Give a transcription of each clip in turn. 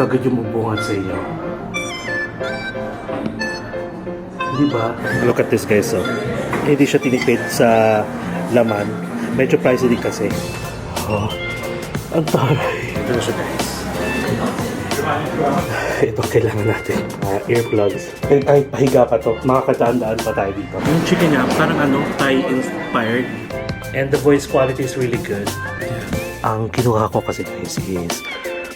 ito agad yung bubungat sa inyo. Diba? Look at this guys, so. Hindi siya tinipid sa laman. Medyo pricey din kasi. Oh, ang taray. Ito na siya guys. Ito kailangan natin. Earplugs. And kahit pahiga pa to, makakadaan-daan pa tayo dito. Yung chicken niya, parang Thai-inspired. And the voice quality is really good. Ang kinuha ko kasi guys is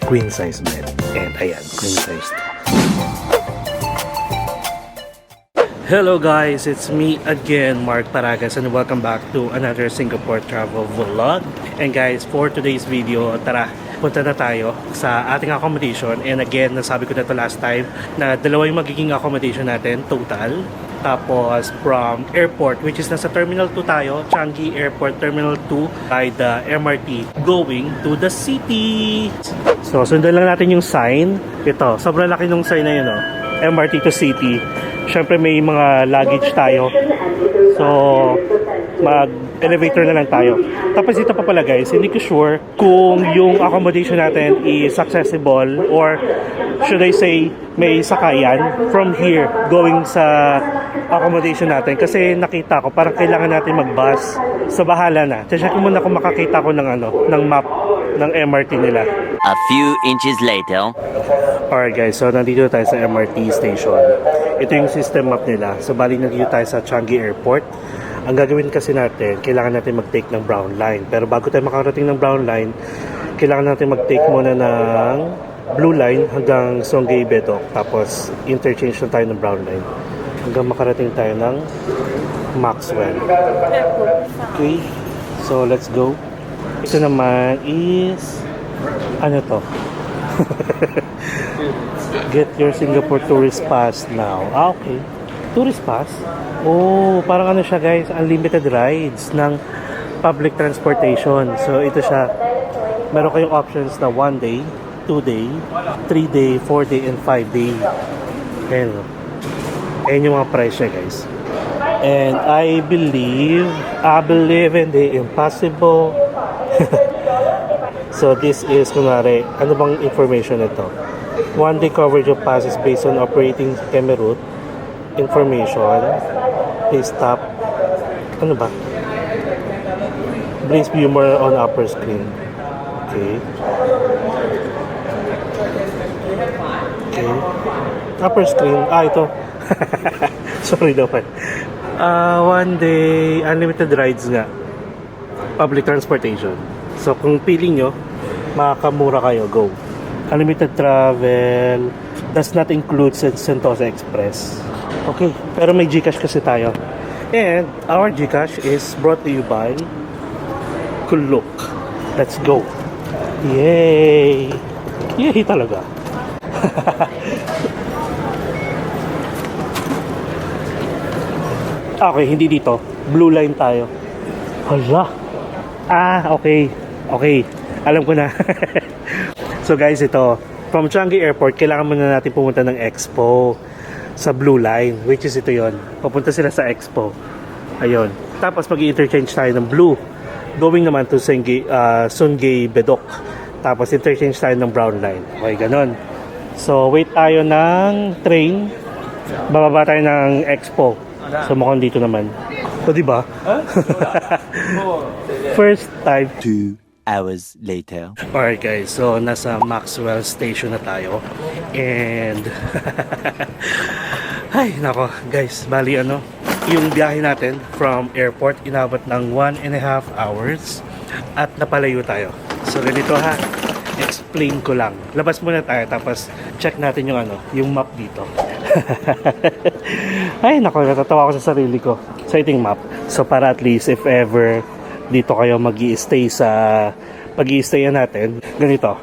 queen size bed. And ayan, queen size to. Hello guys, it's me again, Mark Paragas, and welcome back to another Singapore travel vlog. And guys, for today's video, tara, punta na tayo sa ating accommodation. And again, nasabi ko na to last time na dalawa yung magiging accommodation natin total. Tapos from airport, which is nasa Terminal 2 tayo, Changi Airport Terminal 2 by the MRT going to the city. So sundan lang natin yung sign. Ito, sobrang laki nung sign na yun, oh. MRT to city. Syempre may mga luggage tayo. So mag-elevator na lang tayo. Tapos dito pa pala guys, hindi ko sure kung yung accommodation natin is accessible or should I say may sakayan from here going sa accommodation natin. Kasi nakita ko parang kailangan natin mag-bus. So bahala na. Check ko muna kung makakita ko ng map ng MRT nila. A few inches later. Alright guys, so nandito tayo sa MRT station. Ito yung system map nila. So bali nandito tayo sa Changi Airport. Ang gagawin kasi natin, kailangan natin mag-take ng brown line. Pero bago tayo makarating ng brown line, kailangan natin mag-take muna ng blue line hanggang Songgay Bedok. Tapos interchange na tayo ng brown line hanggang makarating tayo ng Maxwell. Okay, so let's go. Ito naman is ano to? Get your Singapore tourist pass now. Okay. Tourist pass? Oh, parang ano siya guys, unlimited rides ng public transportation. So ito siya. Meron kayong options na 1 day, 2 day, 3 day, 4 day, and 5 day. Ayan. Ayan yung mga price niya guys. And I believe in the impossible. So this is kunwari, ano bang information ito? 1 day coverage of passes based on operating Emirate information. Please stop. Ano ba? Please view more on upper screen. Okay. Okay. Upper screen. Ito. Sorry naman. 1 day unlimited rides nga. Public transportation. So kung pili nyo, makakamura kayo, go. Unlimited travel does not include Sentosa Express. Okay, pero may GCash kasi tayo. And our GCash is brought to you by Kuluk. Let's go. Yay! Yay talaga. Okay, hindi dito. Blue line tayo. Hala. Okay. Okay. Alam ko na. So guys, ito. From Changi Airport, kailangan muna natin pumunta ng Expo sa Blue Line. Which is ito yon. Papunta sila sa Expo. Ayun. Tapos mag-interchange tayo ng Blue. Going naman to Songgay Bedok. Tapos interchange tayo ng Brown Line. Okay, ganon. So wait tayo ng train. Bababa tayo ng Expo. So mukhang dito naman. So diba? First time. 2 hours later. Alright guys, so nasa Maxwell Station na tayo. And ay nako guys, bali yung biyahe natin from airport inabot ng 1.5 hours at napalayo tayo. So ganito ha, explain ko lang. Labas muna tayo tapos check natin yung map dito. Ay nako, natatawa ako sa sarili ko sa iting map. So para at least if ever dito kayo mag-i-stay sa pag-i-stayan natin, ganito.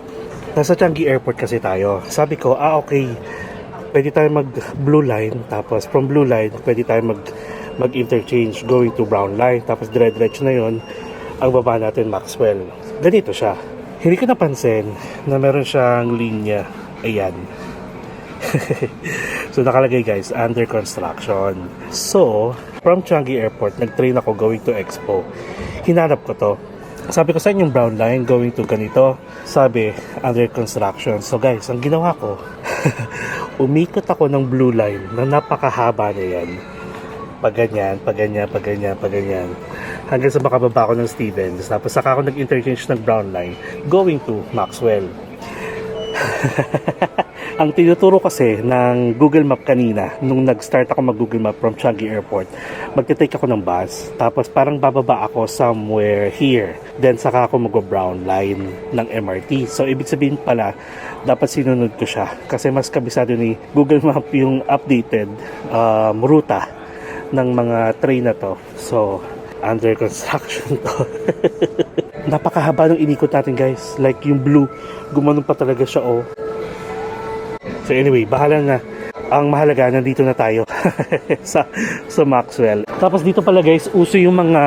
Nasa Changi Airport kasi tayo. Sabi ko, okay, pwede tayo mag-blue line, tapos from blue line, pwede tayo mag-interchange going to brown line, tapos dire-diretso na yon ang baba natin Maxwell. Ganito siya. Hindi ko napansin na meron siyang linya. Ayan. So nakalagay guys, under construction. So from Changi Airport, nag-train ako going to Expo. Hinanap ko to. Sabi ko sa inyo yung brown line going to ganito. Sabi, under construction. So guys, ang ginawa ko, umikot ako ng blue line na napakahaba na yan. Pag ganyan, pag ganyan, pag ganyan, pag ganyan. Hanggang sa makababa ako ng Stevens. Tapos saka ako nag-interchange ng brown line going to Maxwell. Ang tinuturo kasi ng Google Map kanina, nung nag-start ako mag-Google Map from Changi Airport, magte-take ako ng bus, tapos parang bababa ako somewhere here. Then saka ako mag-brown line ng MRT. So ibig sabihin pala, dapat sinunod ko siya. Kasi mas kabisado ni Google Map yung updated ruta ng mga train na to. So, under construction to. Napakahaba ng inikot natin guys. Like yung blue, gumanon pa talaga siya oh. So anyway, bahala na. Ang mahalaga, nandito na tayo sa Maxwell. Tapos dito pala guys, uso yung mga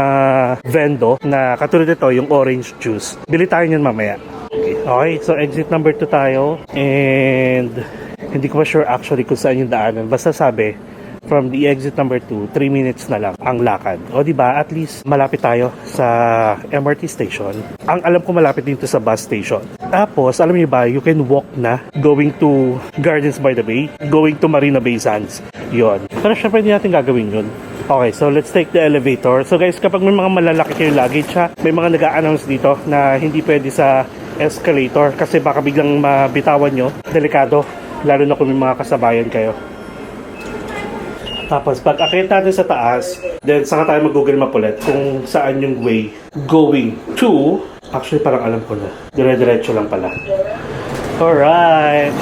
vendo na katulad ito, yung orange juice. Bili tayo niyan mamaya. Okay, so exit number 2 tayo. And hindi ko pa sure actually kung saan yung daanan. Basta sabi, from the exit number 2, 3 minutes na lang ang lakad. O diba, at least malapit tayo sa MRT station. Ang alam ko malapit dito sa bus station. Tapos, alam niyo ba, you can walk na going to Gardens by the Bay, going to Marina Bay Sands. Yon. Pero syempre hindi natin gagawin yun. Okay, so let's take the elevator. So guys, kapag may mga malalaki kayong luggage ha, may mga nag-a-announce dito na hindi pwede sa escalator kasi baka biglang mabitawan nyo. Delikado, lalo na kung may mga kasabayan kayo. Tapos pag akit natin sa taas, then saka tayo mag-Google Map ulit kung saan yung way going to. Actually parang alam ko na, dire-diretso lang pala. Alright,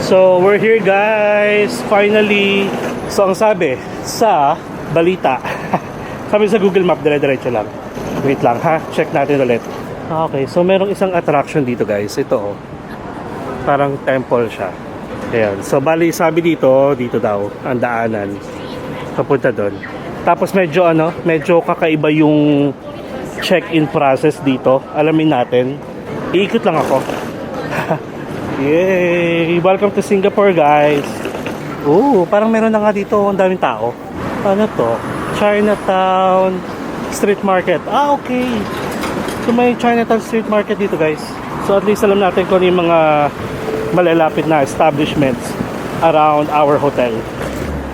so we're here guys, finally. So ang sabi sa balita, sabi sa Google Map, dire-diretso lang. Wait lang ha, check natin ulit. Okay, so merong isang attraction dito guys. Ito oh, parang temple siya. Ayan. So, bali, sabi dito daw, ang daanan. Papunta doon. Tapos medyo kakaiba yung check-in process dito. Alamin natin. Iikot lang ako. Yay! Welcome to Singapore, guys. Parang meron na nga dito. Ang daming tao. Ano to? Chinatown Street Market. Okay. So, may Chinatown Street Market dito, guys. So, at least alam natin kung ano yung mga malalapit na establishments around our hotel.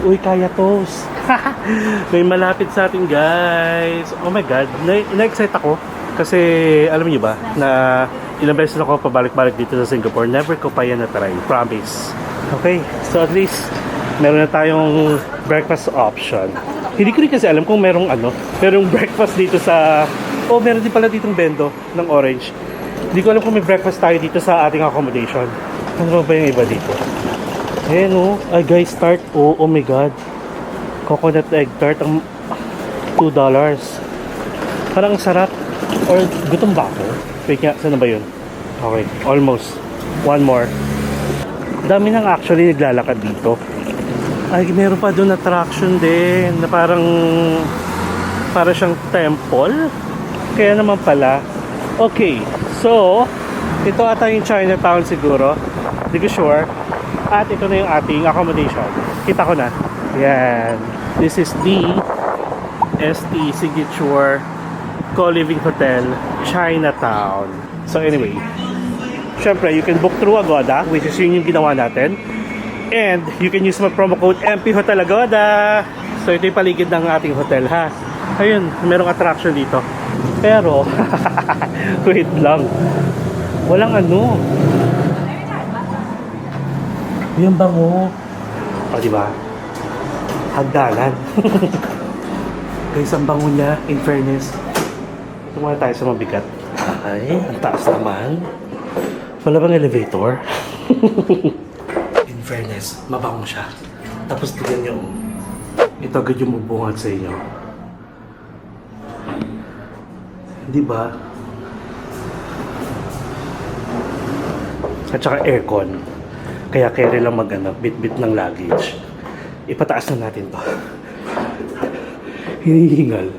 Uy, kaya toast. May malapit sa atin guys. Oh my god, na-excite ako kasi alam niyo ba na ilang beses ako pabalik-balik dito sa Singapore, never ko pa yan na-try, promise. Okay, so at least meron na tayong breakfast option. Hindi ko rin kasi alam kung merong breakfast dito sa meron din pala ditong bendo ng orange. Hindi ko alam kung may breakfast tayo dito sa ating accommodation. Ano ba yung iba dito? Ayan o. Ay guys, tart. Oh my god. Coconut egg tart. Ang $2. Parang sarap. Or gutom ba ako? Wait nga, saan na ba yun? Okay, almost. One more. Dami nang actually naglalakad dito. Ay, meron pa doon attraction din. Na para siyang temple. Kaya naman pala. Okay, so ito ata yung Chinatown siguro. Hindi ko sure. At ito na yung ating accommodation. Kita ko na. Yan. This is the ST Signature Co-Living Hotel Chinatown. So anyway, syempre you can book through Agoda, which is yun yung ginawa natin. And you can use my promo code MP Hotel Agoda. So ito yung paligid ng ating hotel ha. Ayun, merong attraction dito. Pero wait lang. Walang yung bango. O, diba? Hagdanan. Guys, ang bango niya, in fairness. Tumula tayo sa mabigat. Ay, ang taas naman. Wala bang elevator? In fairness, mabango siya. Tapos tignan nyo. Ito agad yung magbungad sa inyo. Diba? At saka aircon. Kaya carry lang bit-bit ng luggage. Ipataas na natin to. Hinihingal.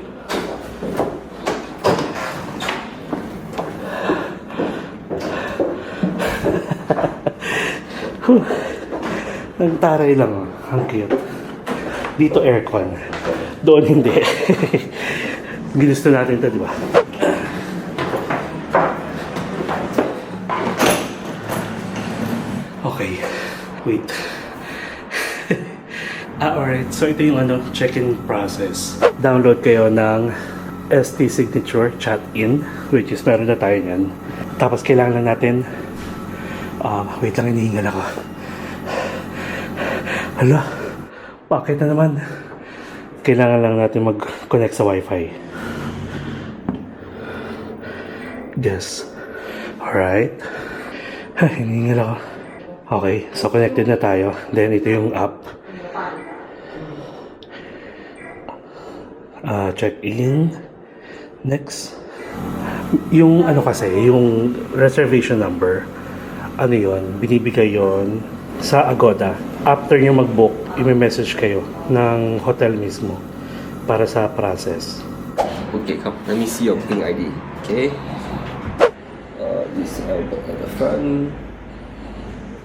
Nagtaray lang. Ang cute. Dito aircon. Doon hindi. Ginusto natin to, di ba? Okay. Wait. Alright. So, ito yung check-in process. Download kayo ng ST Signature Chat-in, which is meron na tayo yan. Tapos, kailangan lang natin wait lang, hinihingal ako. Hala, bakit na naman? Kailangan lang natin mag-connect sa Wi-Fi. Yes. Alright. Hinihingal ako. Okay, so connected na tayo. Then, ito yung app. Check-in. Next. Yung kasi, yung reservation number, yun, binibigay yon sa Agoda. After nyo mag-book, i-message kayo ng hotel mismo para sa process. Okay, come. Let me see your booking ID. Okay. This Albert at the front.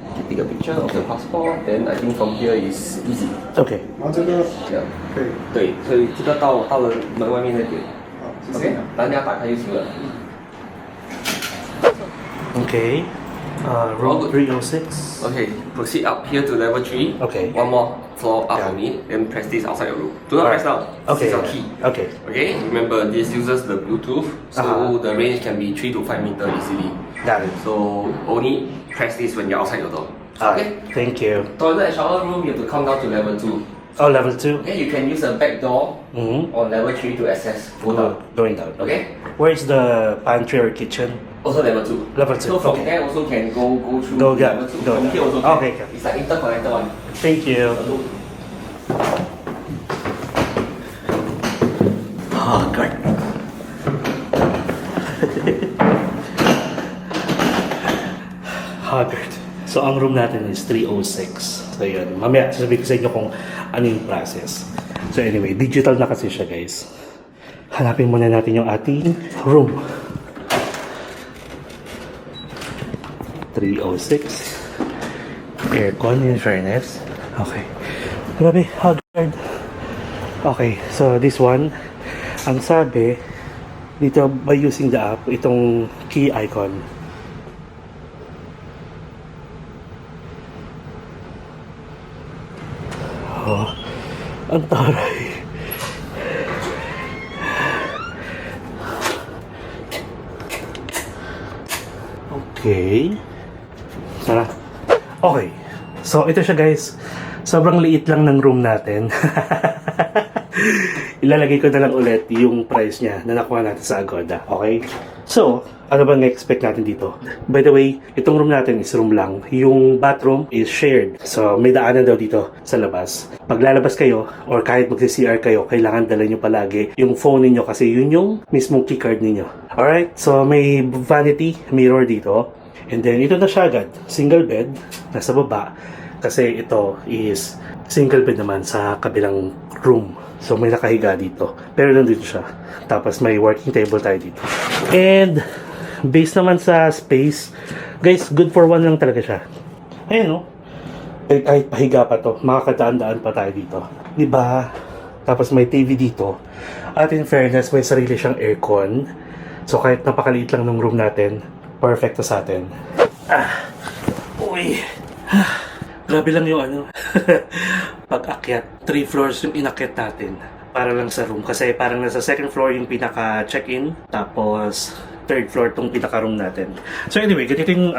Okay, take a picture of the passport. Then I think from here is easy. Okay. 这个 Yeah. 可以，对，所以这个到了门外面那边。好，谢 OK，谢。大家打开就行了。 Okay. Room 306. Okay, proceed up here to level 3. Okay. One more floor up Yeah. for me. Then press this outside your room. Do not press down. Okay. This is your key. Okay. Okay, remember this uses the Bluetooth, so the range can be 3 to 5 meter easily. Got it. So only press this when you're outside your door. Alright. Thank you. Toilet and shower room, you have to come down to level 2. Oh, level 2? Okay, you can use a back door Mm-hmm. on level 3 to access. Go down. Going down. Okay? Where's the pantry or kitchen? Also level 2. Level 2, So from okay. there also can go through Go, yeah, level 2. go, From yeah. here also can. Okay, okay. It's like interconnected one. Thank you. Oh, God. Haggard. So, ang room natin is 306. So, yun. Mamaya, sasabihin ko sa inyo kung ano yung process. So, anyway, digital na kasi siya, guys. Hanapin muna natin yung ating room. 306. Aircon, in fairness. Okay. Grabe, Haggard. Okay, so this one, ang sabi, dito by using the app, itong key icon. Oh, ang taray. Okay. Tara. Okay. So, ito siya guys. Sobrang liit lang ng room natin. Ilalagay ko na lang ulit yung price niya na nakuha natin sa Agoda. Okay? So, ano bang expect natin dito? By the way, itong room natin is room lang. Yung bathroom is shared. So, may daanan daw dito sa labas. Pag lalabas kayo, or kahit magsi-CR kayo, kailangan dala nyo palagi yung phone ninyo kasi yun yung mismong keycard ninyo. Alright? So, may vanity mirror dito. And then, ito na siya agad. Single bed. Nasa baba. Kasi ito is single bed naman sa kabilang room. So, may nakahiga dito. Pero nandito siya. Tapos, may working table tayo dito. And, based naman sa space, guys, good for one lang talaga siya. Ayun, no? Kahit pahiga pa to, makakadaan-daan pa tayo dito. Diba? Tapos, may TV dito. At in fairness, may sarili siyang aircon. So, kahit napakaliit lang ng room natin, perfect to sa atin. Uy. Grabe lang yung pag-akyat. 3 floors yung inakyat natin para lang sa room. Kasi parang nasa second floor yung pinaka-check-in. Tapos, third floor tong pinaka-room natin. So anyway, ganito yung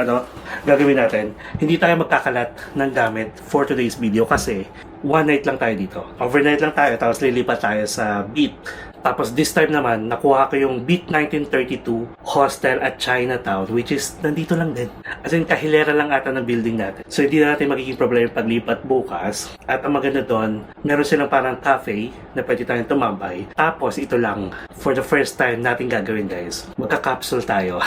gagawin natin. Hindi tayo magkakalat ng gamit for today's video kasi one night lang tayo dito. Overnight lang tayo, tapos lilipat tayo sa Beat. Tapos this time naman, nakuha ko yung Beat 1932 Hostel at Chinatown, which is nandito lang din. As in, kahilera lang ata ng building natin. So hindi na natin magiging problema paglipat bukas. At ang maganda doon, meron silang parang cafe na pwede tayong tumambay. Tapos ito lang, for the first time natin gagawin guys, magka-capsule tayo.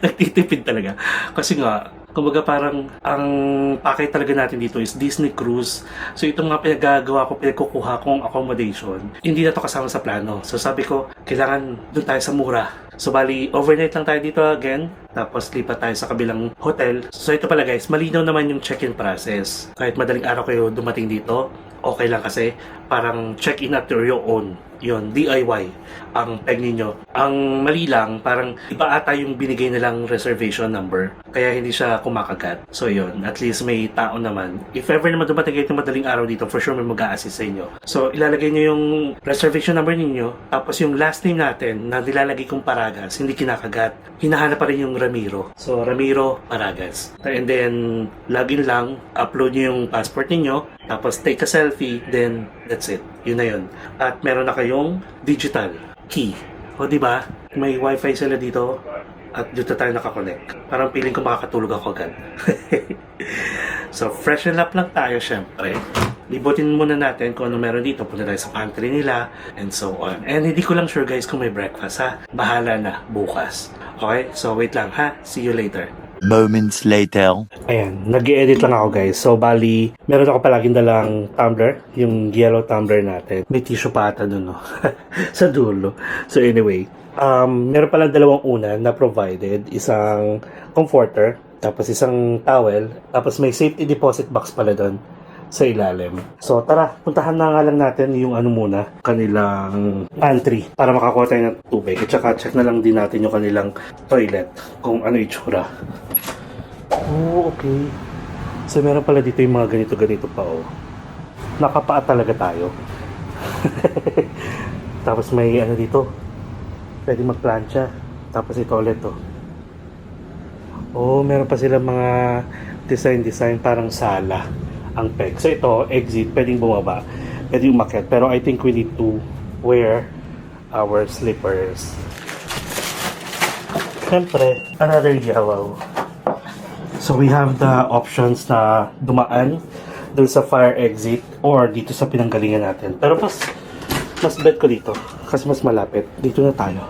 Nagtitipid talaga. Kasi nga, kumbaga parang ang package talaga natin dito is Disney Cruise. So itong nga pinagkukuha kong accommodation, hindi na to kasama sa plano. So sabi ko, kailangan doon tayo sa mura. So bali, overnight lang tayo dito again. Tapos lipat tayo sa kabilang hotel. So ito pala guys, malinaw naman yung check-in process. Kahit madaling araw kayo dumating dito, okay lang kasi parang check-in at your own. Yun, DIY ang peg ninyo. Ang mali lang, parang iba ata yung binigay nilang reservation number. Kaya hindi siya kumakagat. So yun, at least may tao naman. If ever naman dumating kayo ng madaling araw dito, for sure may mag-a-assist sa inyo. So ilalagay nyo yung reservation number ninyo, tapos yung last name natin na nilalagay kong Paragas, hindi kinakagat. Hinahanap pa rin yung Ramiro. So Ramiro Paragas. And then, login lang, upload nyo yung passport ninyo, tapos take a selfie, then that's it. Yun na yun. At meron na kayong digital key. O di ba? May wifi sila dito at dito tayo nakakonect. Parang feeling ko makakatulog ako agad. So, freshen up lang tayo syempre. Libutin muna natin kung ano meron dito. Punta tayo sa pantry nila and so on. And hindi ko lang sure guys kung may breakfast ha. Bahala na bukas. Okay? So, wait lang ha. See you later. Moments later. Ayan, nag-edit lang ako guys. So, bali, meron ako palaging dalang tumbler, yung yellow tumbler natin. May tissue pa ata dun, no? Sa dulo. So, anyway, meron palang dalawang unan na provided. Isang comforter, tapos isang towel, tapos may safety deposit box pala dun sa ilalim. So, tara, puntahan na nga lang natin yung ano muna, kanilang pantry para makakuha tayo ng tubig. At saka check na lang din natin yung kanilang toilet kung ano itsura. Oh, okay. So, meron pala dito yung mga ganito-ganito pa, oh. Nakapaa talaga tayo. Tapos may ano dito. Pwede magplancha. Tapos ito ulit, oh. Oh, meron pa sila mga design parang sala ang peg. So, ito, exit. Pwedeng bumaba. Pwedeng umakyat. Pero I think we need to wear our slippers. Siyempre, another yellow. So we have the options na dumaan dun sa fire exit or dito sa pinanggalingan natin. Pero mas bet ko dito kasi mas malapit. Dito na tayo.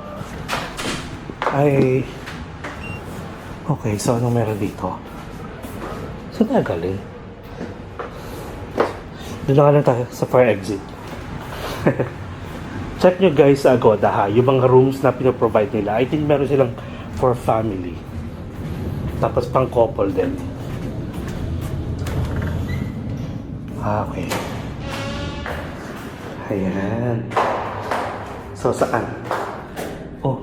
Ay. Okay, so anong meron dito? Saan na galing? Doon na lang tayo sa fire exit. Check nyo guys sa Agoda ha. Yung mga rooms na pinaprovide nila. I think meron silang for family. Tapos pang couple din. Okay. Ayan. So, saan? Oh.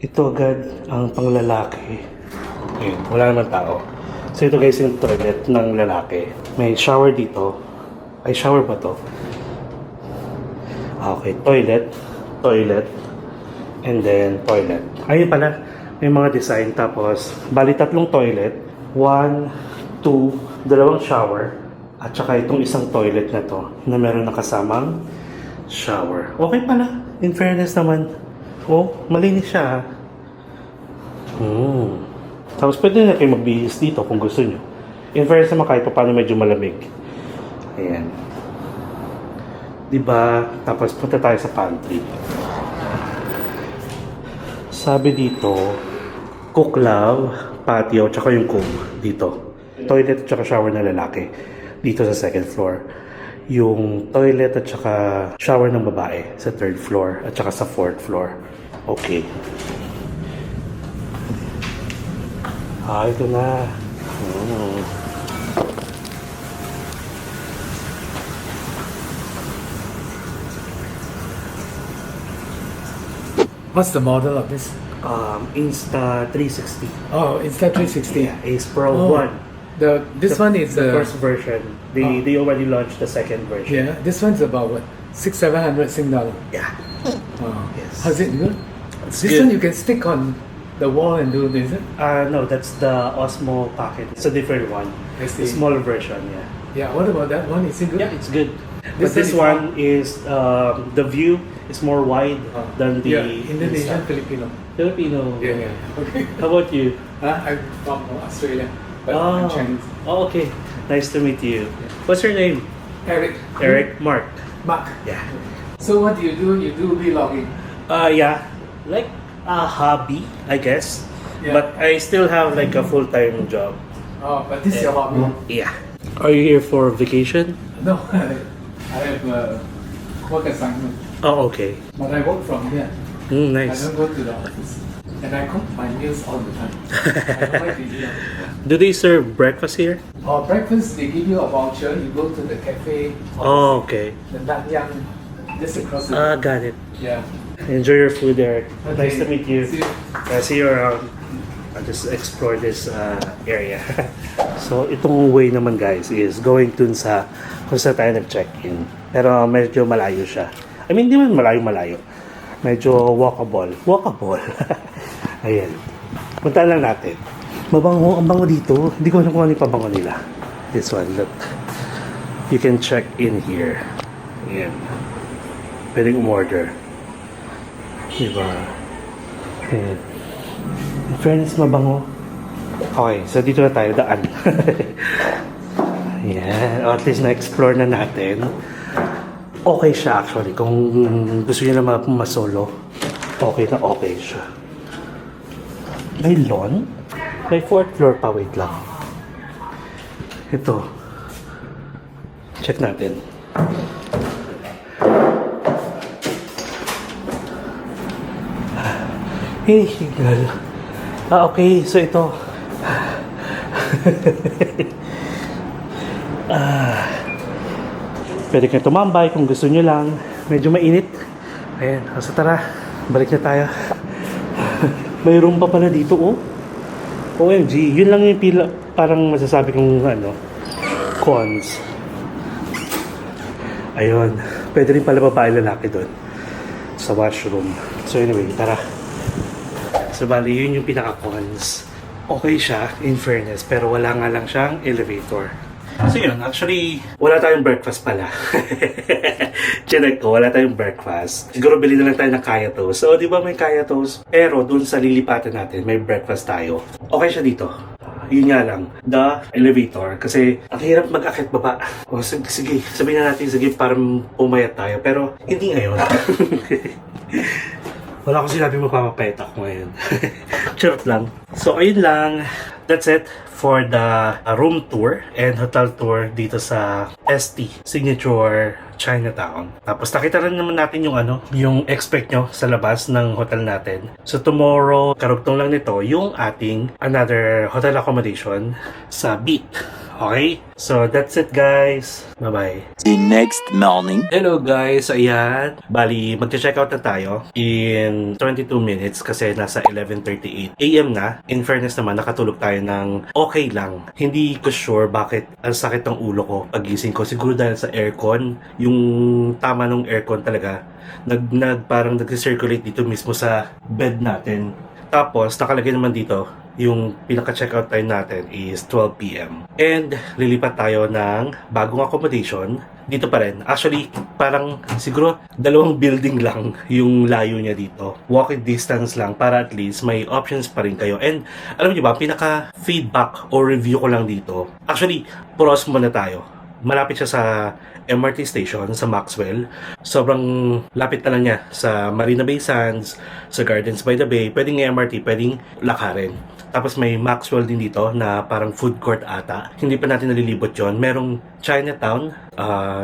Ito agad ang panglalaki. Ayun, wala naman tao. So, ito guys yung toilet ng lalaki. May shower dito. Ay, shower ba to? Okay, toilet, and then toilet. Ayun pala. May mga design, tapos bali tatlong toilet, 1, 2, dalawang shower, at saka itong isang toilet na to na meron na kasamang shower. Okay pala, in fairness naman. Oh, malinis siya. Tapos pwede na kayo magbihis dito kung gusto nyo. In fairness naman kahit pa paano medyo malamig. Ayan. Diba? Tapos punta tayo sa pantry. Sabi dito, cook love, patio, tsaka yung cook dito. Toilet at tsaka shower na lalaki dito sa second floor. Yung toilet at tsaka shower ng babae sa third floor at tsaka sa fourth floor. Okay. Ito na. What's the model of this? Insta360. Oh, Insta360. Yeah, Ace Pro Oh, 1. This one is the first version. They already launched the second version. Yeah, this one's about what? 600-700 Sing dollar. Yeah. Oh, Yes. how's it good? It's This good. one you can stick on the wall and do this. No, that's the Osmo Pocket. It's a different one. I see. The smaller version, yeah. Yeah. What about that one? Is it good? Yeah, it's good. This But this is one is, the view is more wide than the Indonesian, Insta. Filipino. Filipino. Yeah. Okay. How about you? I'm from Australia, but Oh. I'm Chinese. Oh, okay. Nice to meet you. What's your name? Eric. Eric? Mark? Mark. Yeah. So what do? You do vlogging. Yeah. Like a hobby, I guess. Yeah. But I still have like a full-time job. Oh, but this is your hobby. Yeah. Are you here for vacation? No, I have a work assignment, Oh, okay. but I work from here. I Nice. don't go to the office. And I cook my meals all the time. I don't like to eat out. Do they serve breakfast here? Breakfast, they give you a voucher. You go to the cafe. Oh, okay. The Nanyang, just across the. Got it. Yeah. Enjoy your food there. Okay. Nice to meet you. See you. See you around. I'll just explore this area. So, itong way naman guys is going dun sa kung saan tayo nag-check-in. Pero medyo malayo siya. I mean, di man malayo-malayo. Medyo walkable. Walkable. Ayan. Punta lang natin. Mabango, ang bango dito. Hindi ko alam kung ano yung pabango nila. This one, look. You can check in here. Ayan. Pwedeng umorder. Diba? Ayan. In fairness, mabango. Okay, so dito na tayo daan. Ayan. O at least na-explore na natin. Okay siya actually. Kung gusto niyo na masolo, okay na okay siya. May lawn? May 4th floor pa, wait lang. Ito. Check natin. Hey, girl. Okay. So, ito. Pwede kayo tumambay kung gusto nyo lang. Medyo mainit. Ayan. So, tara. Balik na tayo. May room pa pala dito, oh. OMG, yun lang yung pila, parang masasabi kong cons. Ayun, pwede rin pala babae lalaki doon sa washroom. So anyway, tara. So bali, yun yung pinaka-cons. Okay siya, in fairness, pero wala nga lang siyang elevator. So yun, actually, wala tayong breakfast pala. Chinek ko, wala tayong breakfast. Siguro bili na lang tayo ng kaya toast. So, di ba may kaya toast? Pero dun sa lilipatan natin, may breakfast tayo. Okay siya dito. Yun nga lang, the elevator. Kasi ang hirap mag-akit baba. O sige, sabihin na natin, sige, parang pumayat tayo. Pero hindi ngayon. Wala akong sinabi mapapapayat ako ngayon. Charot lang. So, ayun lang. That's it for the room tour and hotel tour dito sa ST Signature Chinatown. Tapos nakita rin naman natin yung yung expect nyo sa labas ng hotel natin. So tomorrow, karugtong lang nito yung ating another hotel accommodation sa Beat. Okay? So that's it guys. Bye-bye. The next morning. Hello guys, ayan. Bali, mag-check out na tayo in 22 minutes kasi nasa 11:38 AM na. In fairness naman, nakatulog tayo ng okay lang. Hindi ko sure bakit ang sakit ng ulo ko pagising ko. Siguro dahil sa aircon, yung tama ng aircon talaga, parang nag-circulate dito mismo sa bed natin. Tapos, nakalagay naman dito, yung pinaka-checkout time natin is 12 PM. And lilipat tayo ng bagong accommodation dito pa rin. Actually, parang siguro 2 building lang yung layo niya dito. Walking distance lang para at least may options pa rin kayo. And alam niyo ba, pinaka-feedback or review ko lang dito. Actually, pros muna tayo. Malapit siya sa MRT station sa Maxwell. Sobrang lapit na lang niya sa Marina Bay Sands, sa Gardens by the Bay. Pwedeng MRT, pwedeng lakarin. Tapos may Maxwell din dito na parang food court ata. Hindi pa natin nalilibot yon. Merong Chinatown,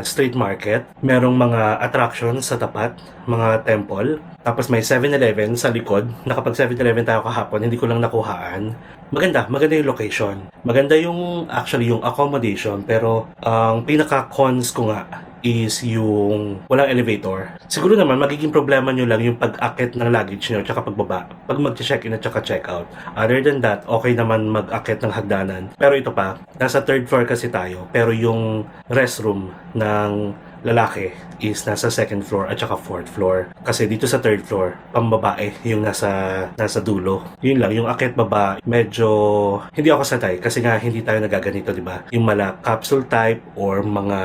street market. Merong mga attractions sa tapat, mga temple. Tapos may 7-Eleven sa likod. Nakapag 7-Eleven tayo kahapon, hindi ko lang nakuhaan. Maganda yung location. Maganda yung actually yung accommodation, pero ang pinaka-cons ko nga is yung walang elevator. Siguro naman magiging problema nyo lang yung pag-akit ng luggage nyo tsaka pagbaba pag mag-check-in at tsaka check-out. Other than that, okay naman mag-akit ng hagdanan. Pero ito pa, nasa 3rd floor kasi tayo, pero yung restroom ng lalaki is nasa 2nd floor at saka 4th floor. Kasi dito sa 3rd floor, pambabae yung nasa dulo. Yun lang, yung akit baba, medyo hindi ako sanay kasi nga hindi tayo nagaganito, di ba? Yung mala capsule type or mga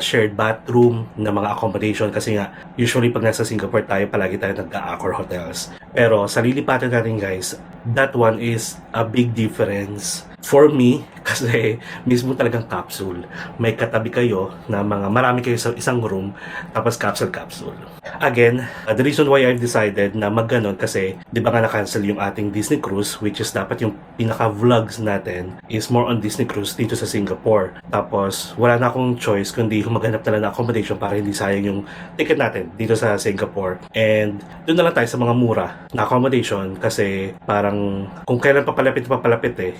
shared bathroom na mga accommodation kasi nga usually pag nasa Singapore tayo, palagi tayo nag-Accor hotels. Pero sa lilipatan natin guys, that one is a big difference for me kasi mismo talagang capsule. May katabi kayo na marami kayo sa isang room tapos capsule. Again, the reason why I've decided na mag-ganon kasi di ba nga na-cancel yung ating Disney cruise, which is dapat yung pinaka-vlogs natin is more on Disney cruise dito sa Singapore. Tapos wala na akong choice kundi maghanap na lang ng accommodation para hindi sayang yung ticket natin dito sa Singapore. And doon na lang tayo sa mga mura na accommodation kasi parang kung kailan papalapit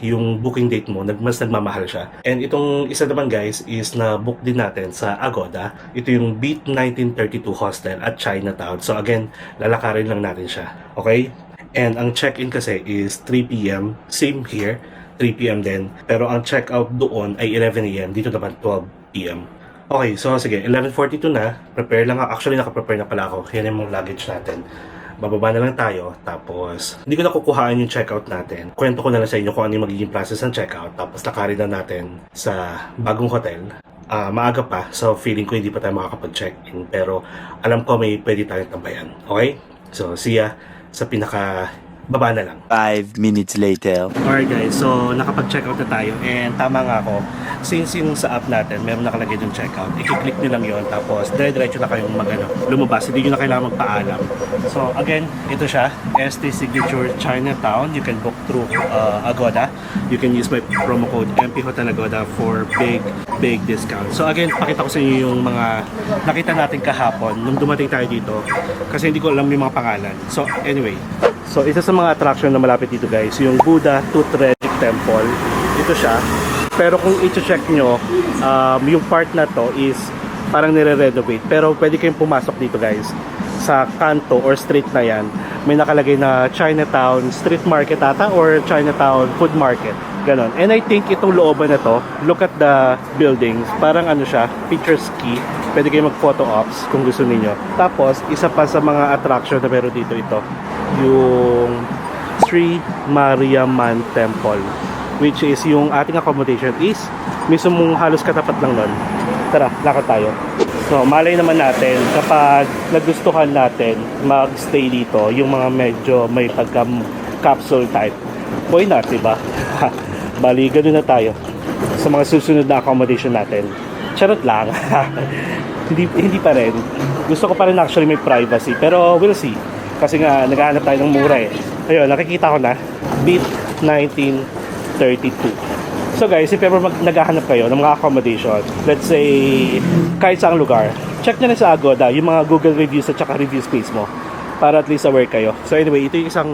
yung booking date mo, mas nagmamahal siya. And itong isa naman guys is na book din natin sa Agoda. Ito yung Beat 1932 Hostel at Chinatown. So again, lalakarin lang natin siya. Okay? And ang check-in kasi is 3 p.m. Same here, 3 p.m. din. Pero ang check-out doon ay 11 a.m. Dito naman 12 p.m. Okay, so sige, 11:42 na. Prepare lang ako. Actually, naka-prepare na pala ako. Yan yung mga luggage natin. Bababa na lang tayo. Tapos, hindi ko na kukuhaan yung checkout natin. Kwento ko na lang sa inyo kung ano yung magiging process ng checkout. Tapos, lakarin na natin sa bagong hotel. Maaga pa, so feeling ko hindi pa tayo makakapag-check-in. Pero, alam ko may pwede tayong tambayan. Okay? So, see ya sa baba na lang. 5 minutes later. Alright guys, so nakapag-checkout na tayo and tama nga ako, since yung sa app natin meron nakalagay yung checkout, i-click nyo lang yon tapos dire-diretso na kayong lumabas, hindi nyo na kailangan magpaalam. So again, ito siya, ST Signature Chinatown. You can book through Agoda. You can use my promo code MP Hotel Agoda for big discount. So again, pakita ko sa inyo yung mga nakita natin kahapon nung dumating tayo dito kasi hindi ko alam yung mga pangalan. So anyway, so isa sa mga attraction na malapit dito guys, yung Buddha Tooth Relic Temple. Ito siya. Pero kung i-check nyo, yung part na to is parang nire-renovate. Pero pwede kayong pumasok dito guys. Sa kanto or street na yan, may nakalagay na Chinatown Street Market ata or Chinatown Food Market. Ganon. And I think itong looban na to, look at the buildings. Parang ano siya, picture ski. Pwede kayong mag-photo ops kung gusto niyo. Tapos, isa pa sa mga attraction na meron dito ito, yung Sri Mariamman Temple, which is yung ating accommodation is mismong halos katapat lang nun. Tara, lakad tayo. So, malay naman natin kapag nagustuhan natin mag-stay dito, yung mga medyo may pagka-capsule type. Why not, diba? Bali, ganun na tayo sa mga susunod na accommodation natin. Charot lang. hindi pa rin. Gusto ko pa rin actually may privacy, pero we'll see. Kasi nga, naghahanap tayo ng mura eh. Ayun, nakikita ko na. Beat 1932. So guys, if ever naghahanap kayo ng mga accommodation, let's say, kahit saang lugar, check nyo na sa Agoda, yung mga Google reviews at saka review space mo. Para at least aware kayo. So anyway, ito yung isang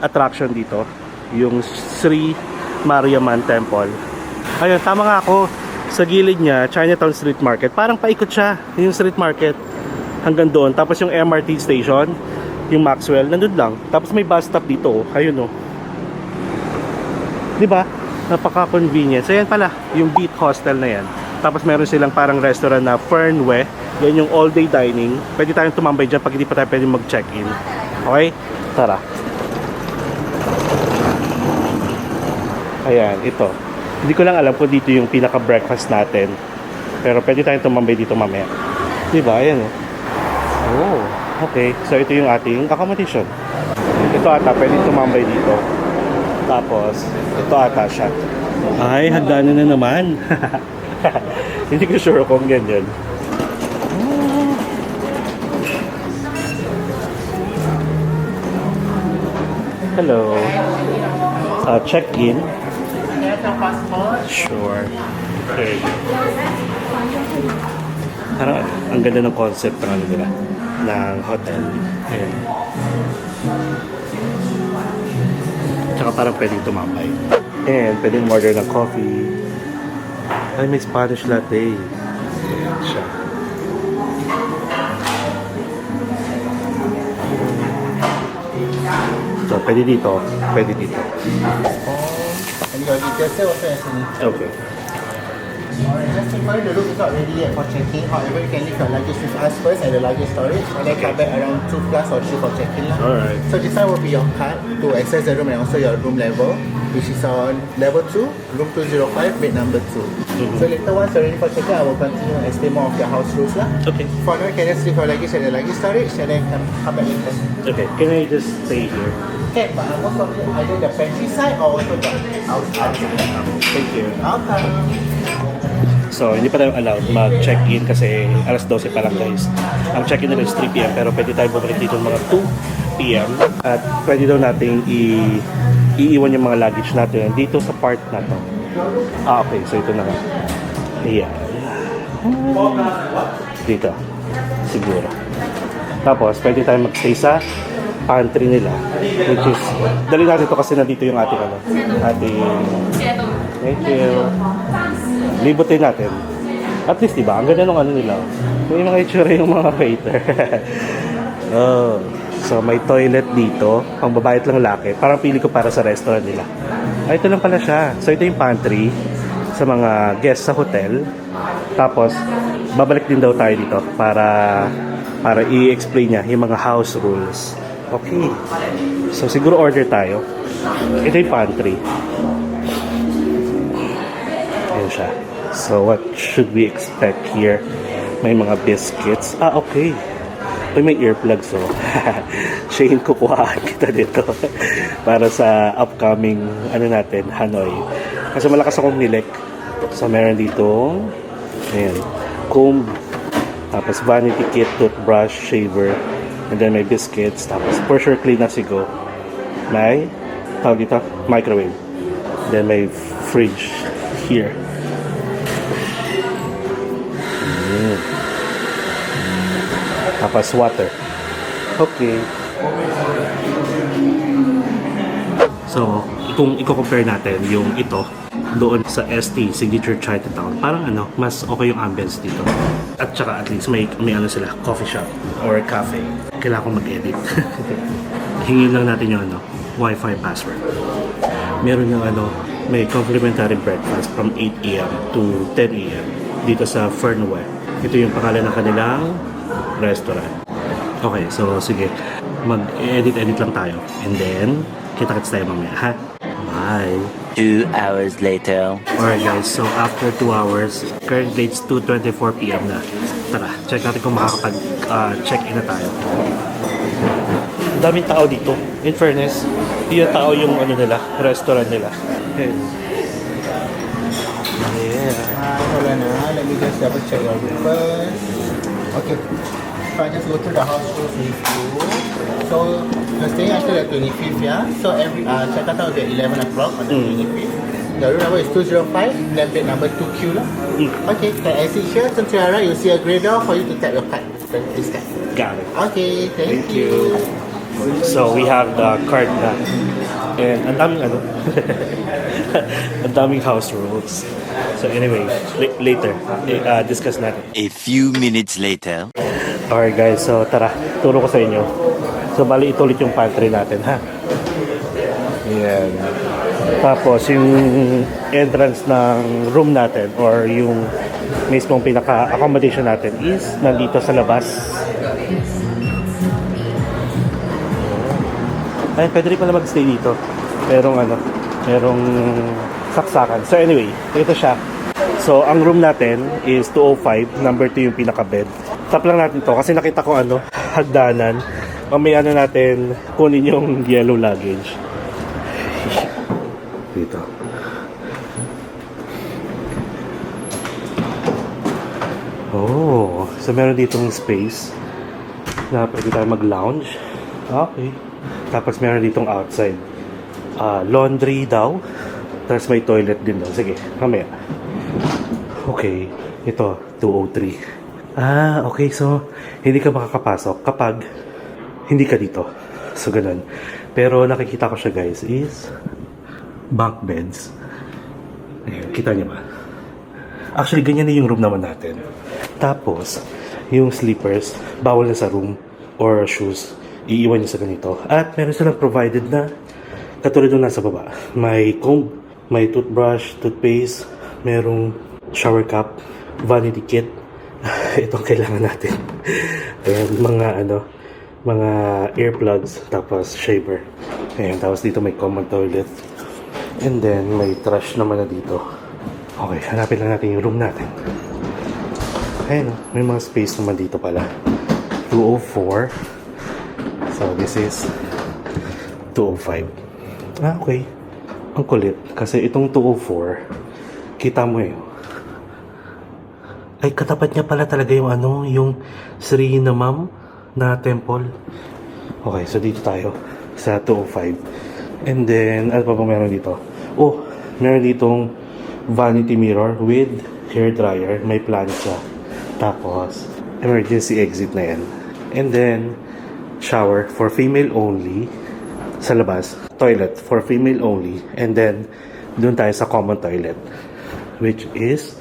attraction dito. Yung Sri Mariamman Temple. Ayun, tama nga ako. Sa gilid niya, Chinatown Street Market. Parang paikot siya, yung street market. Hanggang doon. Tapos yung MRT station, yung Maxwell, nandun lang. Tapos may bus stop dito. Ayun o. Diba? Napaka-convenient. So yan pala, yung Beat Hostel na yan. Tapos meron silang parang restaurant na Fernweh. Yan yung all-day dining. Pwede tayong tumambay dyan pag hindi pa tayo pwede mag-check-in. Okay? Tara. Ayan, ito. Hindi ko lang alam kung dito yung pinaka-breakfast natin. Pero pwede tayong tumambay dito mamaya. Diba? Ayan o. Oh, okay. So ito yung ating accommodation. Ito ata, pwede tumambay dito. Tapos, ito ata siya. Ay, hagdanan na naman. Hindi ko sure kung ganyan. Hello. Check-in. Sure. Okay. Parang ang ganda ng concept ng ano nila, ng hotel. Ayan. Tsaka parang pwedeng tumambay. And pwedeng order ng coffee. Ay, may Spanish latte. Ayan siya. So, pwede dito. Pwede dito. And your details there also as an Okay. Alright, just inform the room is not ready yet for check-in. However, you can leave your luggage with us first at the luggage storage and then come back around 2 plus or 3 for check-in. Alright. So this one will be your card to access the room and also your room level, which is on level 2, room 205, bed number 2. So later once you're ready for check-in, I will continue and explain more of the house rules. Okay. For now, you can just leave your luggage at the luggage storage and then come back later. Okay. Can I just stay here? Okay, but most of it either the pantry side or also the outside. Thank you. Welcome. So, hindi pa tayo allowed mag-check-in kasi alas 12 pa lang guys. Ang check-in nila is 3 p.m. pero pwede tayo bumalik dito mga 2 p.m. At pwede daw nating iiwan yung mga luggage natin dito sa part na to. Okay. So, ito na nga. Ayan. Dito. Siguro. Tapos, pwede tayo mag-stay sa pantry nila. Which is, dali natin to kasi nandito yung ating thank you. Libutin natin. At least, diba? Ang ganda ng nila. May mga itsura yung mga waiter. Oh. So, may toilet dito. Pang babae at lang laki. Parang pili ko para sa restaurant nila. Ay, ito lang pala siya. So, ito yung pantry sa mga guests sa hotel. Tapos, babalik din daw tayo dito para i-explain niya yung mga house rules. Okay. So, siguro order tayo. Ito yung pantry. Ayan siya. So, what should we expect here? May mga biscuits. Okay. Uy, may earplugs, oh. Shane, kukuhaan kita dito. Para sa upcoming, natin, Hanoi. Kasi malakas akong nilek. So, meron dito, ayan, comb. Tapos, vanity kit, toothbrush, shaver. And then, may biscuits. Tapos, for sure, clean na sigo. May, tawag dito, microwave. Then, may fridge here. Tapos water. Okay. So, kung i-compare natin yung ito doon sa ST, Signature Chinatown, parang mas okay yung ambience dito. At saka at least may sila, coffee shop or cafe. Kailangan kong mag-edit. Hingin lang natin yung Wi-Fi password. Meron yung may complimentary breakfast from 8 a.m. to 10 a.m. dito sa Fernweh. Ito yung pangalan ng kanilang restaurant. Okay, so sige. Mag-edit lang tayo. And then, kita-kits tayo mamaya, ha? Bye! 2 hours later. Alright guys, so after 2 hours, currently it's 2:24 p.m. na. Tara, check natin kung makakapag-check-in na tayo. Ang daming tao dito. In fairness, hindi na tao yung restaurant nila. Okay. Yeah. Hold on, let me just double check your room first. Okay. So I just go through the house rules with you. So you're staying until the 25th, yeah? So every check out will be at 11 o'clock on the 25th. The room number is 205, then bed number 2Q lah. Okay, can I see here? Since you're right, you'll see a grey door for you to tap your card. This card. Got it. Okay, thank you. So we have the card na. And ang daming ang daming house rules. So anyway, later, discuss natin. A few minutes later. Alright guys, so tara, turo ko sa inyo. So bali ito ulit yung pantry natin, ha? Ayan. Tapos yung entrance ng room natin or yung mismong pinaka-accommodation natin is nandito sa labas. Ay, pwede rin pala mag-stay dito. Merong saksakan. So anyway, ito siya. So ang room natin is 205, number 2 yung pinaka-bed. Tap lang natin to kasi nakita ko hagdanan. Mamaya natin kunin yung yellow luggage. Dito. Oh, so meron ditong space na pwede tayo mag-lounge. Okay. Tapos meron ditong outside. Laundry daw. Tapos may toilet din daw. Sige, mamaya. Okay. Ito, 203. Okay. So, hindi ka makakapasok kapag hindi ka dito. So, ganun. Pero nakikita ko siya guys is bunk beds. Ayan, kita niyo ba? Actually, ganyan na yung room naman natin. Tapos, yung sleepers, bawal na sa room or shoes. Iiwan niyo sa ganito. At meron silang provided na katulad nung nasa baba. May comb, may toothbrush, toothpaste, merong shower cap, vanity kit. Itong kailangan natin. Ayan, mga earplugs, tapos shaver. Ayan, tapos dito may common toilet. And then, may trash naman na dito. Okay, hanapin lang natin yung room natin. Ayan, may mga space naman dito pala. 204. So, this is 205. Okay. Ang kulit. Kasi itong 204, kita mo Ay, katapat niya pala talaga yung ano, yung Sri Namam na temple. Okay, so dito tayo sa 205. And then, ano pa ba meron dito? Oh, meron ditong vanity mirror with hair dryer. May plancha. Tapos, emergency exit na yan. And then, shower for female only. Sa labas, toilet for female only. And then, dun tayo sa common toilet, which is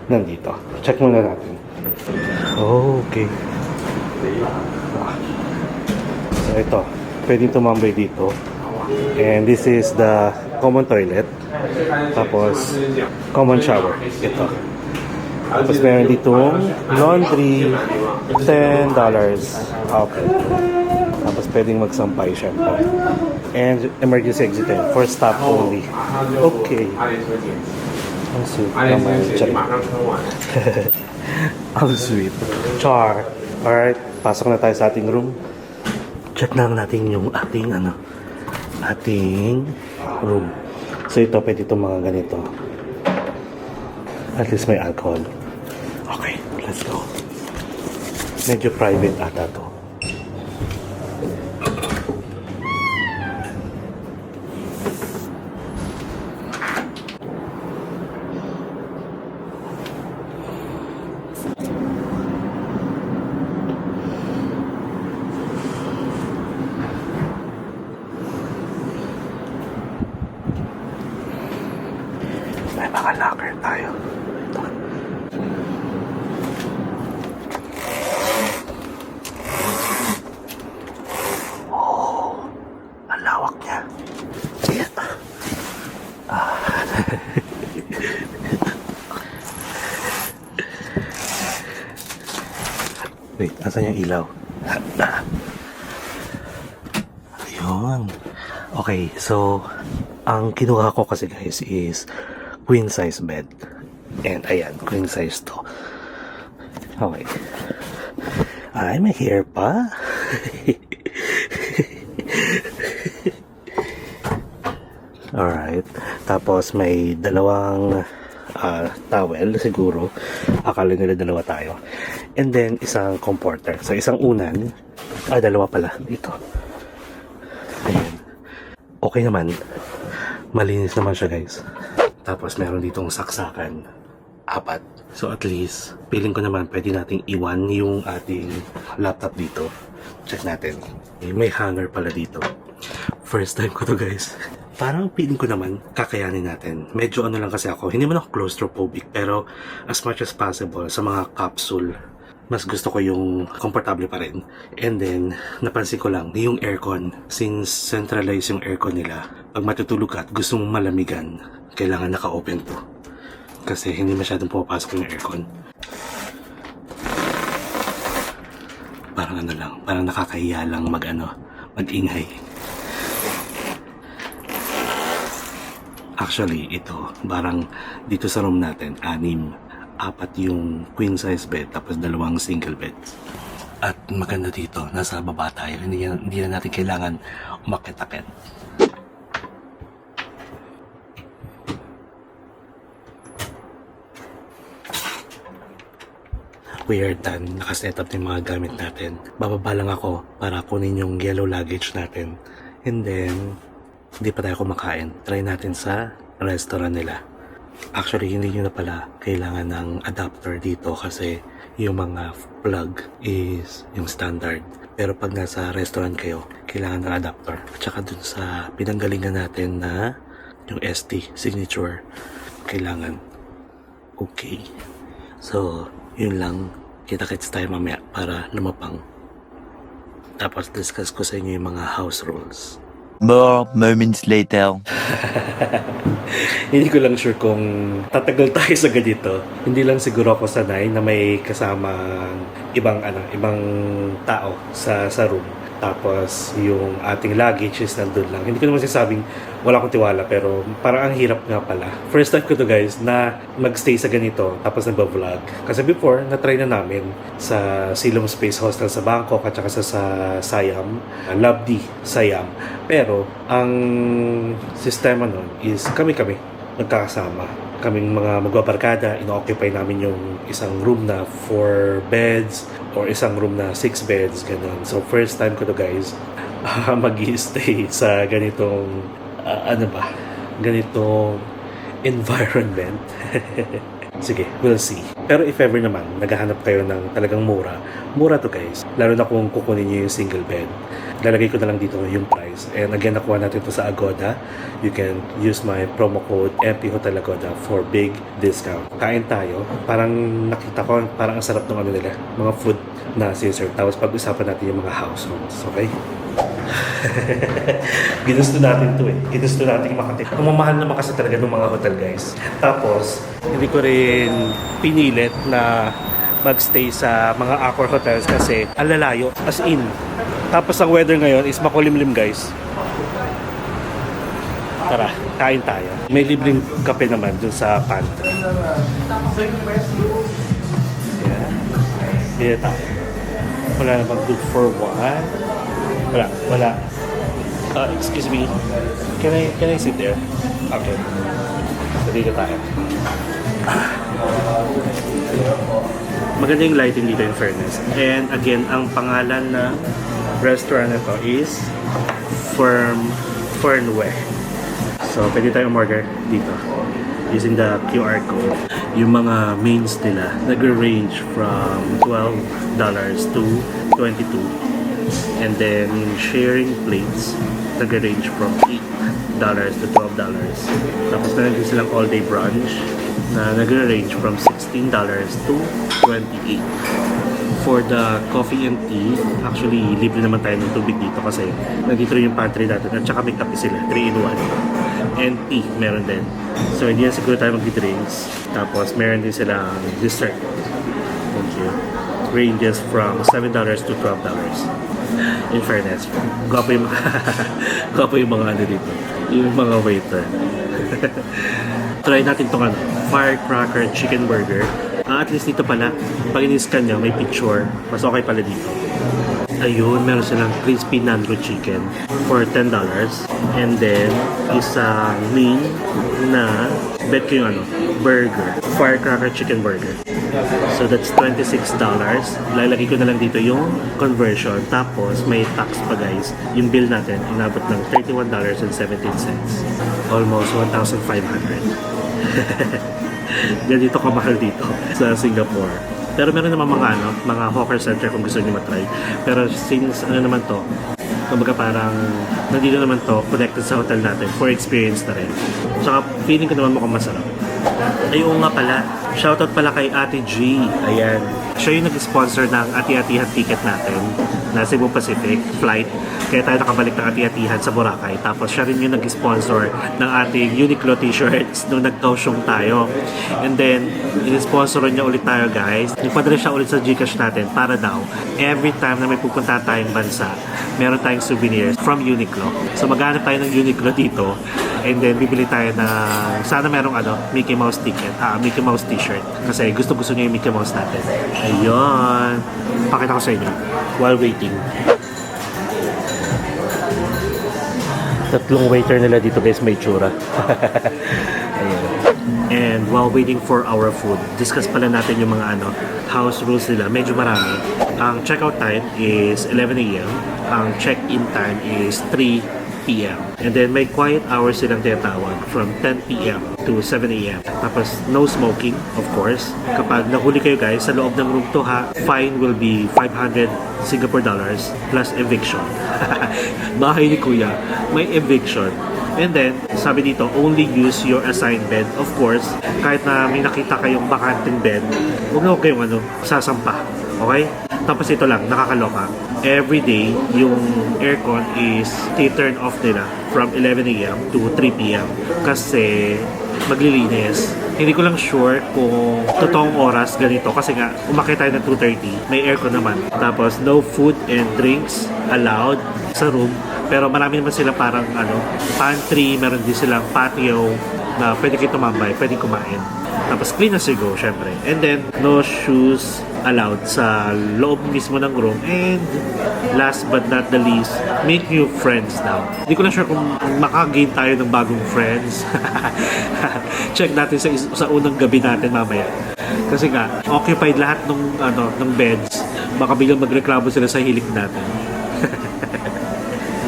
nandito. Check muna natin. Okay. So ito, pwedeng tumambay dito. And this is the common toilet. Tapos, common shower. Ito. Tapos meron ditong laundry, $10 off. Tapos pwedeng magsampay syempre. And emergency exit din for staff only. Okay. Ang sweet naman. Ang sweet. Char. Alright, pasok na tayo sa ating room. Check na natin yung ating room. So ito, pwede itong mga ganito. At least may alcohol. Okay, let's go. Medyo private ata to. May mga locker tayo. Ito. Oh, ang lawak niya. Ayan. Wait, asan yung ilaw? Ayun. Okay, so ang kinuha ko kasi guys is queen size bed. And ayan, queen size to. Okay. Ay, may hair pa. Alright. Tapos may dalawang towel siguro. Akala nila dalawa tayo. And then isang comforter. So isang unan. Dalawa pala. Dito. Ayan. Okay naman. Malinis naman siya guys. Tapos meron ditong saksakan. 4. So at least, feeling ko naman pwede nating iwan yung ating laptop dito. Check natin. May hanger pala dito. First time ko to guys. Parang feeling ko naman kakayanin natin. Medyo ano lang kasi ako. Hindi man ako claustrophobic. Pero as much as possible sa mga capsule, mas gusto ko yung komportable pa rin. And then, napansin ko lang, yung aircon, since centralized yung aircon nila, pag matutulog ka at gusto mong malamigan, kailangan naka-open to. Kasi hindi masyadong pumapasok yung aircon. Parang ano lang, parang nakakahiya lang mag-ingay. Actually, ito, parang dito sa room natin, 6. 4 yung queen size bed, tapos 2 single beds. At maganda dito, nasa baba tayo, hindi na natin kailangan umakit-akit. We are done. Nakaset up yung mga gamit natin. Bababa lang ako para kunin yung yellow luggage natin. And then, hindi pa tayo kumakain. Try natin sa restaurant nila. Actually, hindi nyo na pala kailangan ng adapter dito kasi yung mga plug is yung standard. Pero pag nasa restaurant kayo, kailangan ng adapter. At saka dun sa pinanggalingan natin na yung ST signature, kailangan. Okay. So, yun lang. Kita-kits tayo mamaya para lumapang. Tapos discuss ko sa inyo yung mga house rules. More moments later. Hindi ko lang sure kung tatagal tayo sa ganito. Hindi lang siguro ako sanay na may kasamang ibang tao sa room. Tapos yung ating luggage is nandun lang. Hindi ko naman sinasabing wala akong tiwala, pero parang ang hirap nga pala. First time ko to guys na magstay sa ganito tapos nagba-vlog. Kasi before, na-try na namin sa Silom Space Hostel sa Bangkok at saka sa Siam, Labdi, Siam. Pero ang sistema nun is kami-kami nagkakasama. kaming mga magbabarkada, ino-occupy namin yung isang room na 4 beds or isang room na 6 beds, ganun. So, first time ko to guys, mag-i-stay sa ganitong, ganitong environment. Sige, we'll see. Pero if ever naman, naghahanap kayo ng talagang mura to guys. Lalo na kung kukunin nyo yung single bed. Lalagay ko na lang dito yung price. And again, nakuha natin to sa Agoda. You can use my promo code MPHotelAgoda for big discount. Kain tayo. Parang nakita ko, parang ang sarap ng ano nila, mga food na siserve. Tapos pag-usapan natin yung mga households. Okay? Ginusto natin to eh. Ginusto natin makatip. Mamahal naman kasi talaga ng mga hotel guys. Tapos, hindi ko rin pinilit na magstay sa mga Accor hotels kasi ang lalayo. As in. Tapos ang weather ngayon is makulimlim guys. Tara, kain tayo. May libreng kape naman dun sa pantry. Yeah. Dito tayo. Wala namang good for one. Wala. Excuse me. Can I sit there? Okay. So, dito tayo. Maganda yung lighting dito in fairness. And again, ang pangalan na restaurant na to is Fernweh. So, pwede tayong order dito using the QR code. Yung mga mains nila nag-range from $12 to $22. And then yung sharing plates nag-range from $8 to $12. Tapos meron din silang all-day brunch na nag-range from $16 to $28. For the coffee and tea, actually libre naman tayo ng tubig dito kasi nandito rin yung pantry natin at saka may kape sila, 3-in-1. And tea, meron din. So hindi na siguro tayo mag-drinks. Tapos meron din silang dessert. Thank you. Ranges from $7 to $12. In fairness, gwapo yung gwapo yung mga ano dito. Yung mga waiter. Try natin itong firecracker chicken burger. At least dito pala, pag in-scan nyo, may picture. Mas okay pala dito. Ayun, meron silang crispy nandro chicken for $10. And then, isang main na bet ko yung burger. Firecracker chicken burger. So that's $26. Lalagay ko na lang dito yung conversion. Tapos may tax pa guys. Yung bill natin inabot ng $31.17. Almost 1,500. Ganito kamahal dito sa Singapore. Pero meron naman mga hawker center kung gusto niyo matry. Pero since naman to, kumbaga parang nandito naman to connected sa hotel natin for experience na rin. Saka feeling ko naman mukhang masarap. Ayun nga pala, shoutout pala kay Ate G. Ayan. Siya yung nag-sponsor ng Ati-Atihan ticket natin na Cebu Pacific flight. Kaya tayo nakabalik ng Ati-Atihan sa Boracay. Tapos siya rin yung nag-sponsor ng ating Uniqlo t-shirts nung nag-Kaohsiung tayo. And then, in-sponsor niya ulit tayo guys. Nagpadala siya ulit sa Gcash natin para daw every time na may pupunta tayong bansa, meron tayong souvenirs from Uniqlo. So maghanap tayo ng Uniqlo dito. And then, bibili tayo ng sana merong Mickey Mouse ticket. Mickey Mouse t-shirt. Kasi gusto niya yung Mickey Mouse natin. Ayun. Pakita ko sa inyo while waiting. Tatlong waiter nila dito guys, may tsura. Ayun. And while waiting for our food, discuss pala natin yung mga house rules nila. Medyo marami. Ang checkout time is 11 a.m. Ang check-in time is 3 p.m. And then may quiet hours silang tinatawag from 10 p.m. to 7 a.m. Tapos no smoking, of course. Kapag nahuli kayo guys sa loob ng room to fine will be 500 Singapore dollars plus eviction. Bahay ni Kuya, may eviction. And then, sabi dito, only use your assigned bed. Of course, kahit na may nakita kayong bakanting bed, huwag na kayong sasampa. Okay? Tapos ito lang, nakakaloka. Every day, yung aircon is turn off nila from 11 a.m. to 3 p.m. Kasi maglilinis. Hindi ko lang sure kung totoong oras ganito kasi nga umakyat tayo ng 2:30, may aircon naman. Tapos no food and drinks allowed sa room. Pero marami naman sila parang pantry, meron din silang patio na pwede kayo tumambay, pwede kumain. Tapos clean as you go, syempre. And then, no shoes allowed sa loob mismo ng room. And last but not the least, make new friends now. Hindi ko na sure kung makagain tayo ng bagong friends. Check natin sa unang gabi natin mamaya. Kasi nga, occupied lahat ng beds. Baka biglang magreklamo sila sa hilik natin.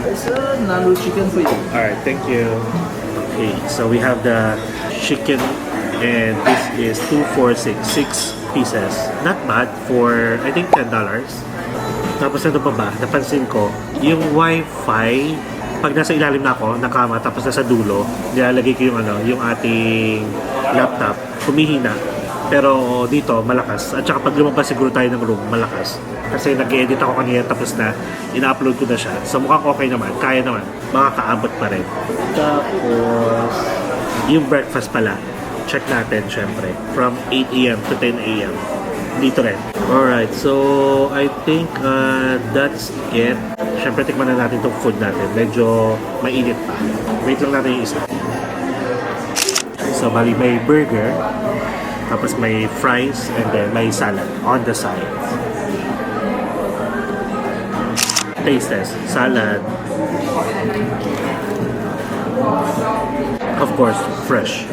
It's a Nanu chicken for you. Alright, thank you. Okay, so we have the chicken and this is 246, 6 pieces. Not bad for, I think, $10. Tapos ano pa ba? Napansin ko, yung wifi, pag nasa ilalim na ako, nakama, tapos nasa dulo, nilalagay ko yung ating laptop, humihina. Pero dito, malakas. At saka pag lumabas siguro tayo ng room, malakas. Kasi nag-edit ako kanina tapos na ina-upload ko na siya. So mukhang okay naman, kaya naman. Makakaabot pa rin. Tapos, yung breakfast pala, check natin syempre. From 8 a.m. to 10 a.m. Dito rin. Alright, so I think that's it. Syempre tikman na natin itong food natin. Medyo mainit pa. Wait lang natin yung isa. So bali may burger. Tapos may fries and then may salad on the side. Taste test. Salad. Of course, fresh.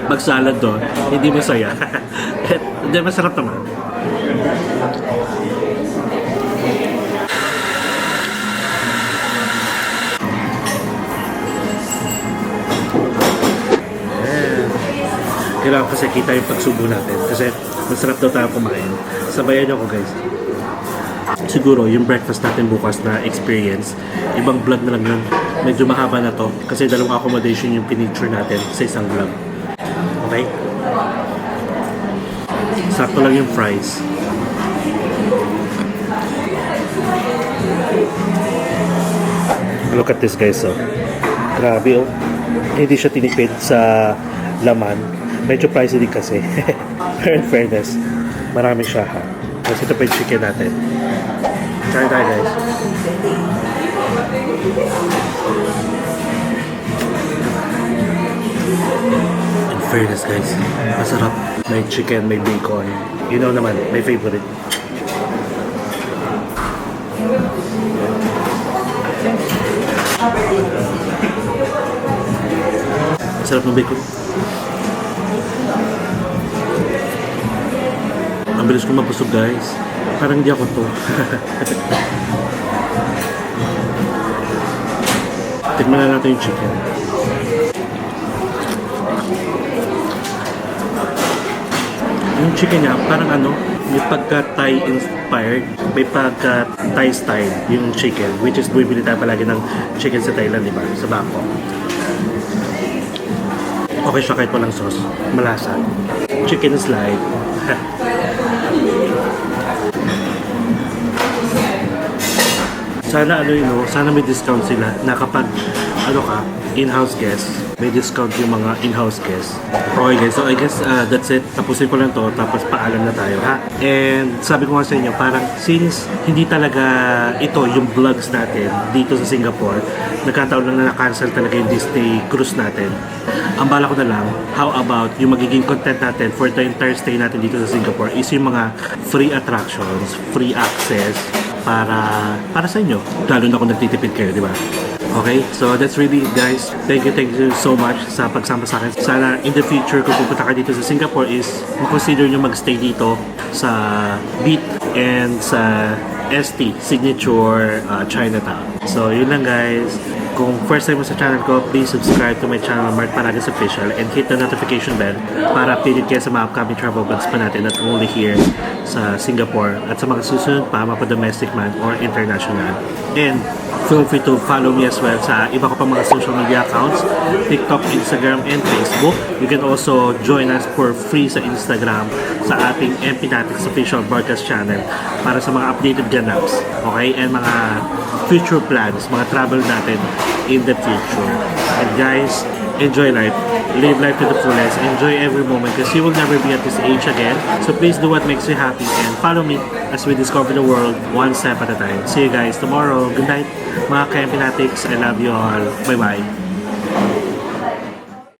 Mag-salad doon, hindi masaya. Hindi, masarap naman. Kailangan kasi kita yung pagsubo natin kasi masarap daw tayo kumain. Sabayan niyo ako guys. Siguro yung breakfast natin bukas na experience, ibang vlog na lang yun. Medyo mahaba na to kasi dalawang accommodation yung pinicture natin sa isang vlog. Okay? Sakto lang yung fries. Look at this guys, oh. Grabe, oh. Hindi siya tinipid sa laman. Medyo pricey din kasi. Pero in fairness, marami siya ha. Kasi ito pa yung chicken natin. Try tayo guys. In fairness guys, masarap. May chicken, may bacon. You know naman, my favorite. Masarap ng bacon. Ang bilis ko mabusog guys. Parang hindi ako to. Tikman na natin yung chicken. Yung chicken niya parang may pagka-Thai inspired. May pagka-Thai style yung chicken. Which is bumibili tayo palagi ng chicken sa Thailand, diba? Sa Bangkok. Okay siya kahit walang sauce. Malasa. Chicken slide. Sana sana may discount sila na kapag in-house guest, may discount yung mga in-house guest. Okay guys, so I guess that's it. Tapusin ko lang to, tapos paalam na tayo ha. And sabi ko nga sa inyo, parang since hindi talaga ito yung vlogs natin dito sa Singapore, nagkataon lang na na-cancel talaga yung Disney cruise natin. Ang bala ko na lang, how about yung magiging content natin for the entire stay natin dito sa Singapore is yung mga free attractions, free access para sa inyo. Lalo na kung nagtitipid kayo, di ba? Okay, so that's really it guys. Thank you so much sa pagsama sa akin. Sana in the future kung pupunta ka dito sa Singapore is makonsider nyo magstay dito sa Beat and sa ST, Signature Chinatown. So yun lang guys. Kung first time mo sa channel ko, please subscribe to my channel, Mark Paragas Official, and hit the notification bell para updated kayo sa mga upcoming travel vlogs pa natin, not only here sa Singapore at sa mga susunod pa, mapa-domestic man or international. And feel free to follow me as well sa iba ko pa mga social media accounts, TikTok, Instagram, and Facebook. You can also join us for free sa Instagram sa ating MP Natics Official Broadcast Channel para sa mga updated ganaps, okay? And mga future plans, mga travel natin in the future. And guys, enjoy life. Live life to the fullest. Enjoy every moment because you will never be at this age again. So please do what makes you happy and follow me as we discover the world one step at a time. See you guys tomorrow. Good night, mga ka-MP Natics. I love you all. Bye-bye.